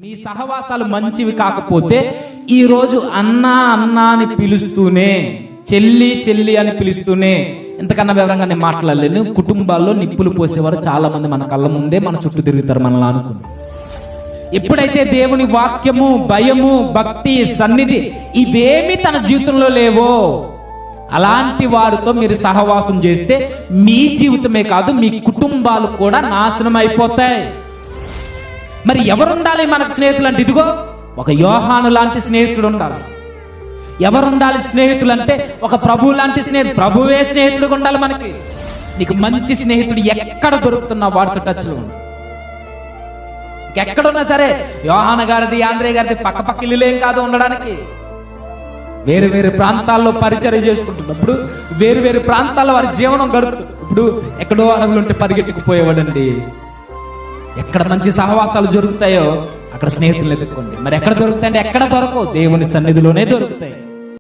మీ సహవాసాలు మంచివి కాకపోతే ఈరోజు అన్నా అన్నా అని పిలుస్తూనే, చెల్లి చెల్లి అని పిలుస్తూనే, ఎంతకన్నా వివరంగా నేను మాట్లాడలేను. కుటుంబాల్లో నిప్పులు పోసేవారు చాలా మంది మన కళ్ళ ముందే మన చుట్టూ తిరుగుతారు మనల్ని అనుకుని. ఎప్పుడైతే దేవుని వాక్యము, భయము, భక్తి, సన్నిధి ఇవేమి తన జీవితంలో లేవో అలాంటి వారితో మీరు సహవాసం చేస్తే మీ జీవితమే కాదు, మీ కుటుంబాలు కూడా నాశనం అయిపోతాయి. మరి ఎవరుండాలి మనకు స్నేహితులు అంటే? ఇదిగో ఒక యోహాను లాంటి స్నేహితుడు ఉండాలి. ఎవరుండాలి స్నేహితులు అంటే? ఒక ప్రభువు లాంటి స్నేహితుడు, ప్రభువే స్నేహితుడుగా ఉండాలి మనకి. నీకు మంచి స్నేహితుడు ఎక్కడ దొరుకుతున్నా వాడితో టచ్లో ఉండు. ఎక్కడున్నా సరే, యోహాను గారిది, ఆంధ్రే గారిది పక్క ఇల్లులేం కాదు ఉండడానికి. వేరు వేరు ప్రాంతాల్లో పరిచర్య చేసుకుంటున్నప్పుడు వేరు వేరు ప్రాంతాల్లో వారి జీవనం గడుపుతుంది. ఇప్పుడు ఎక్కడో అడవులుంటే పరిగెట్టుకుపోయేవాడండి. ఎక్కడ మంచి సహవాసాలు జరుగుతాయో అక్కడ స్నేహితులు ఎదుర్కోండి. మరి ఎక్కడ దొరుకుతాయంటే? ఎక్కడ దొరకవు, దేవుని సన్నిధిలోనే దొరుకుతాయి.